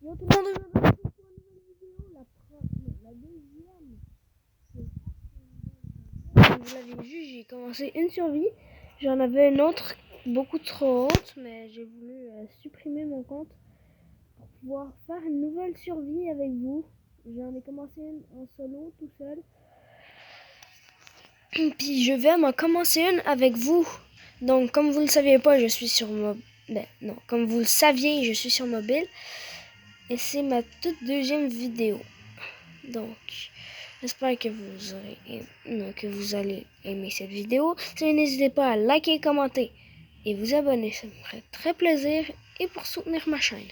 Yo tout le monde, aujourd'hui pour une nouvelle vidéo, la deuxième. Comme vous l'avez vu, j'ai commencé une survie. J'en avais une autre beaucoup trop haute, mais j'ai voulu supprimer mon compte pour pouvoir faire une nouvelle survie avec vous. J'en ai commencé une en solo, tout seul. Puis je vais m'en commencer une avec vous. Donc comme vous ne le saviez pas, je suis sur mobile. Non, comme vous le saviez, je suis sur mobile. Et c'est ma toute deuxième vidéo. Donc, j'espère que que vous allez aimer cette vidéo. Si n'hésitez pas à liker, commenter et vous abonner, ça me ferait très plaisir. Et pour soutenir ma chaîne.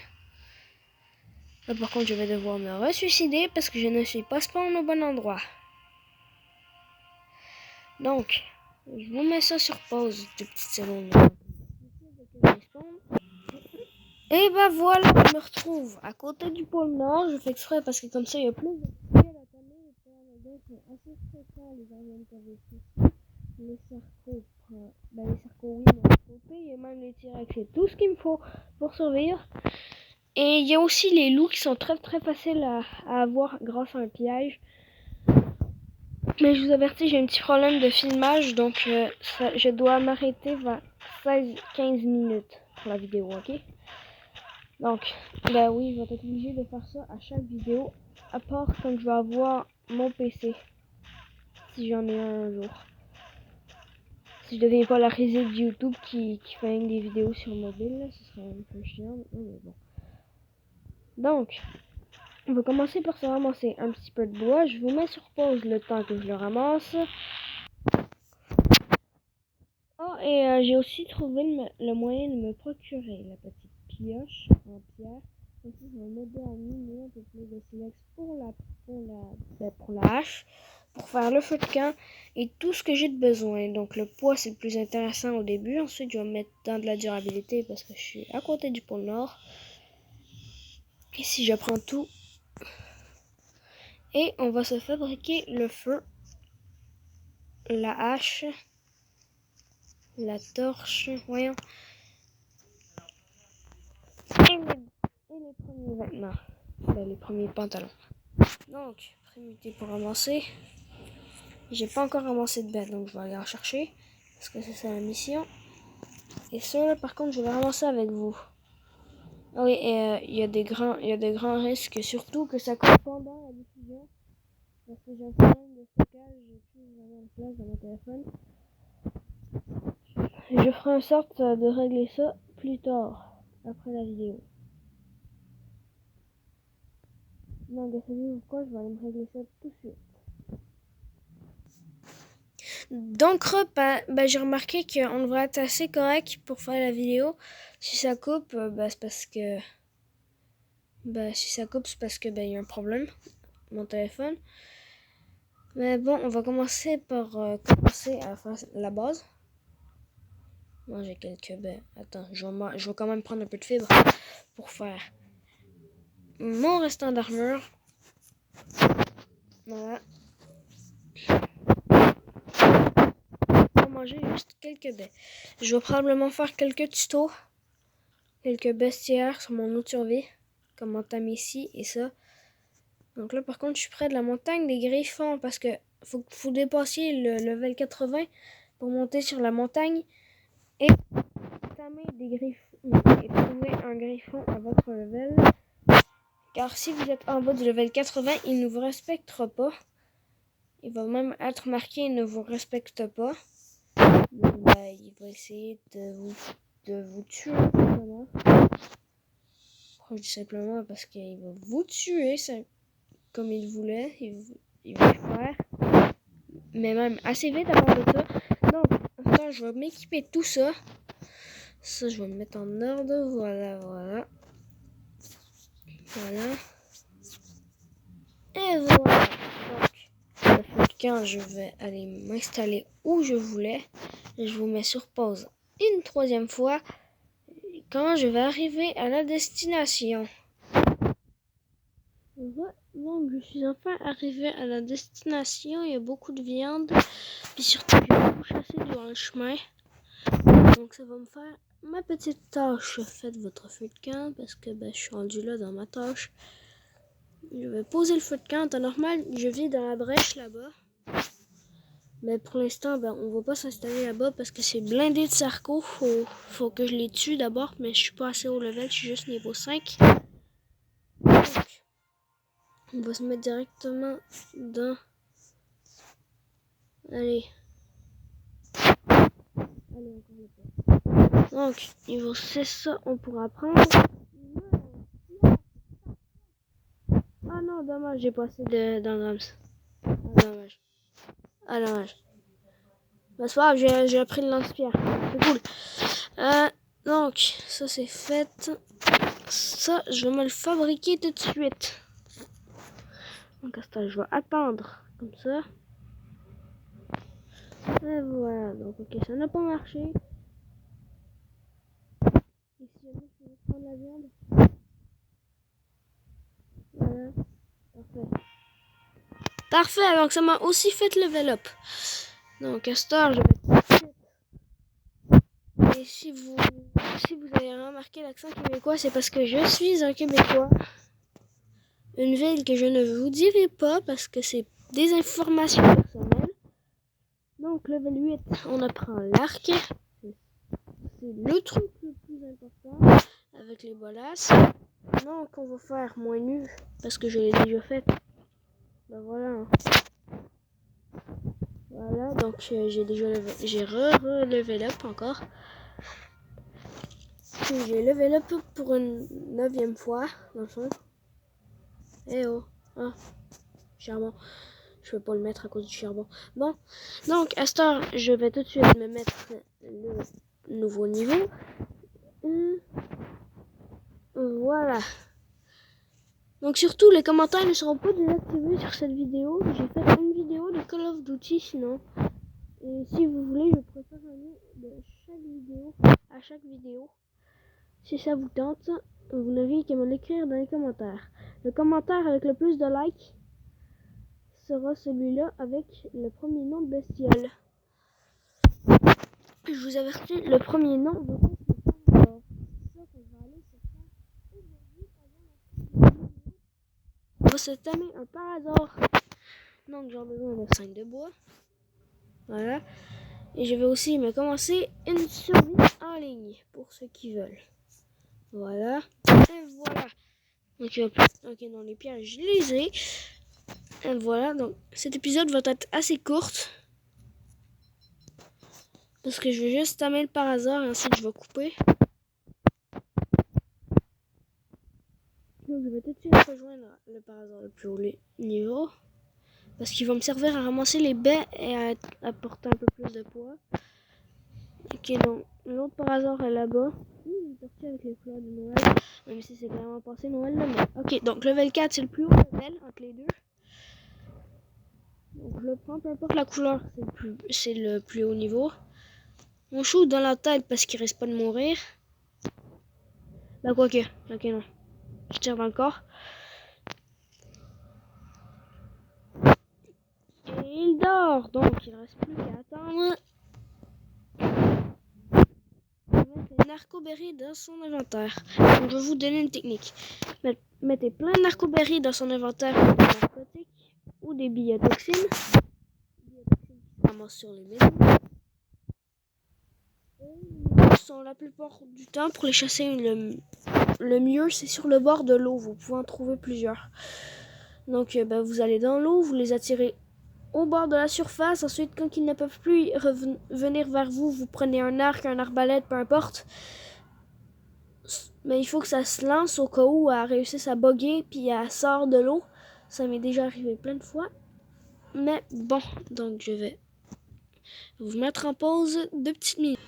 Là, par contre, je vais devoir me ressuicider parce que je ne suis pas spawn au bon endroit. Donc, je vous mets ça sur pause, 2 petites secondes. Et ben voilà, je me retrouve à côté du pôle Nord. Je fais exprès parce que comme ça, il y a plus de ciel à tanner. Les tornades sont assez fréquents, les variantes KVC. Les cercos, les cercos, oui, mais il y a même les T-Rex, c'est tout ce qu'il me faut pour survivre. Et il y a aussi les loups qui sont très très faciles à avoir grâce à un piège. Mais je vous avertis, j'ai un petit problème de filmage, donc je dois m'arrêter vers 16-15 minutes pour la vidéo, ok? Donc, ben oui, je vais être obligé de faire ça à chaque vidéo, à part quand je vais avoir mon PC, si j'en ai un jour. Si je deviens pas la réside de YouTube qui fait des vidéos sur mobile, là, ce serait un peu chiant, mais bon. Donc, on va commencer par se ramasser un petit peu de bois. Je vous mets sur pause le temps que je le ramasse. Oh, et j'ai aussi trouvé le moyen de me procurer la petite pioche en pierre. Ainsi, ça va m'aider à miner un peu plus de silex pour la hache, pour faire le feu de camp et tout ce que j'ai de besoin. Donc le poids, c'est le plus intéressant au début. Ensuite, je vais me mettre dans de la durabilité parce que je suis à côté du pôle Nord. Et si je prends tout, et on va se fabriquer le feu, la hache, la torche, voyons, et les premiers vêtements, les premiers pantalons. Donc, primité pour ramasser. J'ai pas encore ramassé de bêtes, donc je vais aller en chercher parce que c'est ça la mission. Et ceux-là, par contre, je vais les ramasser avec vous. Ah oui, et il y a des grands risques, surtout que ça coupe pendant la diffusion. Parce que j'ai un problème de stockage, j'ai plus vraiment de place dans mon téléphone. Je ferai en sorte de régler ça plus tard, après la vidéo. Donc, savez-vous pourquoi? Je vais aller me régler ça tout de suite. Donc, j'ai remarqué qu'on devrait être assez correct pour faire la vidéo. Si ça coupe, c'est parce que... il y a un problème, mon téléphone. Mais bon, on va commencer par commencer à faire la base. Moi, j'ai quelques attends, je vais quand même prendre un peu de fibre pour faire mon restant d'armure. Voilà. On va manger juste quelques baies. Je vais probablement faire quelques tutos, quelques bestiaires sur mon autre survie, comme entamer ici et ça. Donc là, par contre, je suis près de la montagne des Griffons parce que faut dépasser le level 80 pour monter sur la montagne et entamer des griffons et trouver un griffon à votre level. Car si vous êtes en bas du level 80, il ne vous respectera pas. Il va même être marqué « Il ne vous respecte pas ». Donc, il va essayer de vous tuer simplement. Pourquoi je dis simplement? Parce qu'il va vous tuer comme il voulait. Il va le faire. Mais même assez vite avant de ça. Donc, attends, je vais m'équiper de tout ça. Ça, je vais me mettre en ordre. Voilà. Voilà. Et voilà. Donc, le feu de camp, je vais aller m'installer où je voulais. Et je vous mets sur pause une troisième fois quand je vais arriver à la destination. Donc, je suis enfin arrivé à la destination. Il y a beaucoup de viande. Puis surtout, j'ai beaucoup chassé durant le chemin. Donc, ça va me faire ma petite tâche, faites votre feu de camp parce que je suis rendu là dans ma tâche. Je vais poser le feu de camp. En temps normal, je vis dans la brèche là-bas. Mais pour l'instant, on va pas s'installer là-bas parce que c'est blindé de sarco. Faut que je les tue d'abord, mais je suis pas assez haut level, je suis juste niveau 5. Donc, on va se mettre directement dans... Allez, donc, niveau 6, ça, on pourra prendre. Ah non, dommage, j'ai pas assez d'engrams. Ah, dommage. Ah, dommage. C'est pas grave, j'ai appris le lance-pierre. C'est cool. Donc, ça c'est fait. Ça, je vais me le fabriquer tout de suite. Donc, je vais attendre comme ça. Et voilà, donc ok, ça n'a pas marché. Et si jamais je vais prendre la viande. Voilà, parfait. Parfait, donc ça m'a aussi fait level up. Donc, à cette heure, je vais... Et si vous avez remarqué l'accent québécois, c'est parce que je suis un Québécois. Une ville que je ne vous dirai pas parce que c'est des informations personnelles. Donc, level 8, on apprend l'arc. C'est le truc le plus important avec les bolasses. Donc, on va faire moins nu parce que je l'ai déjà fait. Ben voilà. Voilà, donc j'ai déjà j'ai level up encore. J'ai level up pour une 9e fois, dans le fond. Eh oh, ah, charbon. Je peux pas le mettre à cause du charbon. Bon, donc à cette heure, je vais tout de suite me mettre le nouveau niveau. Voilà. Donc surtout, les commentaires ne seront pas désactivés sur cette vidéo. J'ai fait une vidéo de Call of Duty sinon. Et si vous voulez, je préfère aller de chaque vidéo à chaque vidéo. Si ça vous tente, vous n'avez qu'à me l'écrire dans les commentaires. Le commentaire avec le plus de likes sera celui-là avec le premier nom de bestiole. Je vous avertis, le premier nom de on va se tamer un par hasard. Donc j'ai besoin de 5 de bois. Voilà. Et je vais aussi me commencer une survie en ligne pour ceux qui veulent. Voilà. Et voilà. Donc, ok, dans les pierres, je les ai. Et voilà. Donc, cet épisode va être assez court. Parce que je vais juste tamer le par hasard et ensuite je vais couper. Donc, je vais tout de suite rejoindre le par hasard le plus haut niveau. Parce qu'il va me servir à ramasser les baies et à apporter un peu plus de poids. Ok, donc l'autre par hasard est là-bas. Une tortue avec les fleurs de Noël. Même si c'est clairement passé Noël là. Mais... Ok, donc level 4 c'est le plus haut level entre les deux. Donc je le prends, peu importe la couleur, c'est le plus haut niveau. On shoot dans la tête parce qu'il risque pas de mourir. Bah quoi que, ok non. Je tire dans le corps. Et il dort, donc il reste plus qu'à attendre. Mettez narcoberry dans son inventaire. Donc, je vais vous donner une technique. Mettez plein de narcoberry dans son inventaire pour des narcotiques ou des biotoxines. Biotoxines qui se ramassent sur les maisons. Et sont la plupart du temps pour les chasser le mieux, c'est sur le bord de l'eau. Vous pouvez en trouver plusieurs. Donc vous allez dans l'eau, vous les attirez au bord de la surface. Ensuite, quand ils ne peuvent plus venir vers vous, vous prenez un arc, un arbalète, peu importe. Mais il faut que ça se lance au cas où elle réussisse à bugger puis elle sort de l'eau. Ça m'est déjà arrivé plein de fois. Mais bon, donc je vais vous mettre en pause 2 petites minutes.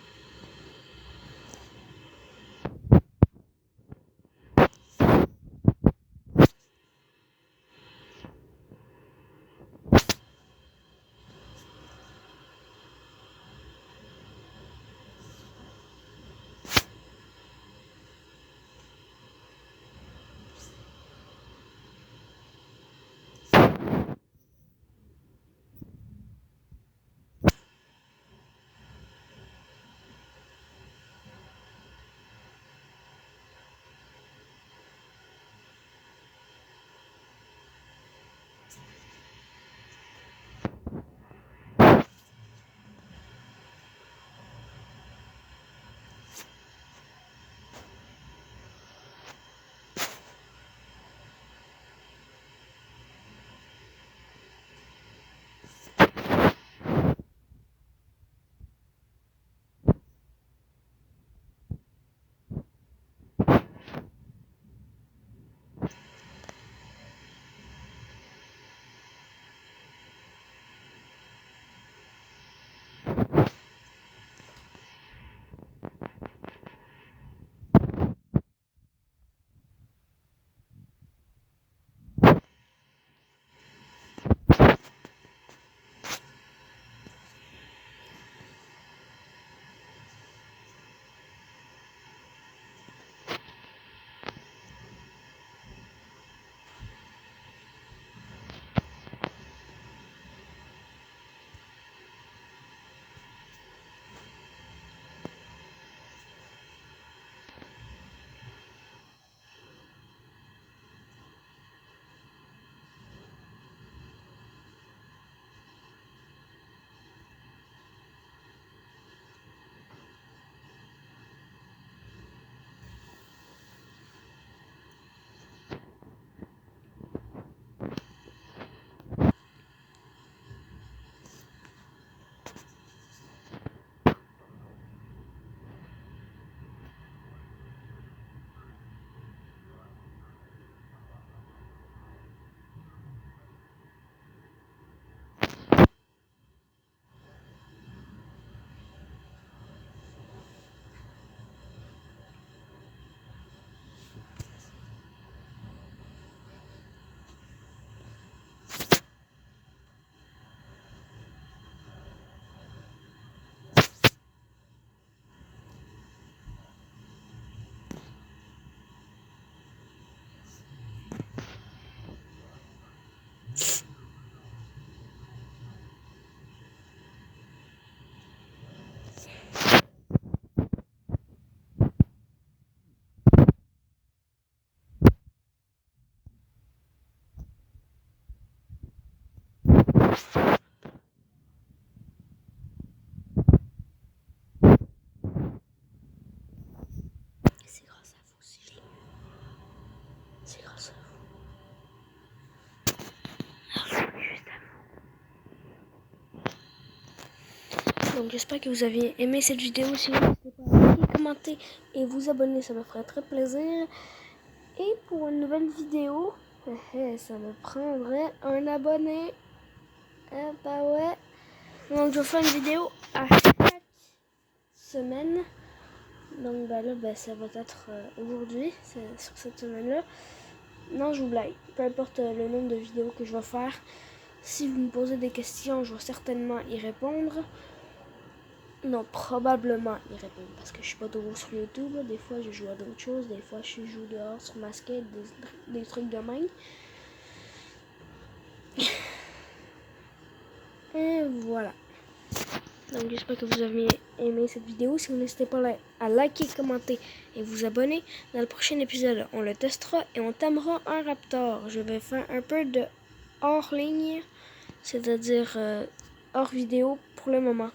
Donc j'espère que vous avez aimé cette vidéo. Si vous n'hésitez pas à liker, commenter et vous abonner, ça me ferait très plaisir. Et pour une nouvelle vidéo, ça me prendrait un abonné. Bah ouais. Donc je vais faire une vidéo à chaque semaine. Donc bah là, ça va être aujourd'hui, c'est sur cette semaine-là. Non, je vous blague. Peu importe le nombre de vidéos que je vais faire. Si vous me posez des questions, je vais certainement y répondre. Non, probablement y répondre. Parce que je suis pas toujours sur YouTube. Des fois, je joue à d'autres choses. Des fois, je joue dehors sur ma skate. Des trucs de même. Et voilà. Donc j'espère que vous avez aimé cette vidéo. Si vous n'hésitez pas à liker, commenter et vous abonner. Dans le prochain épisode, on le testera et on tamera un raptor. Je vais faire un peu de hors ligne, c'est-à-dire hors vidéo pour le moment.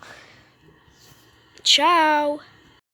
Ciao!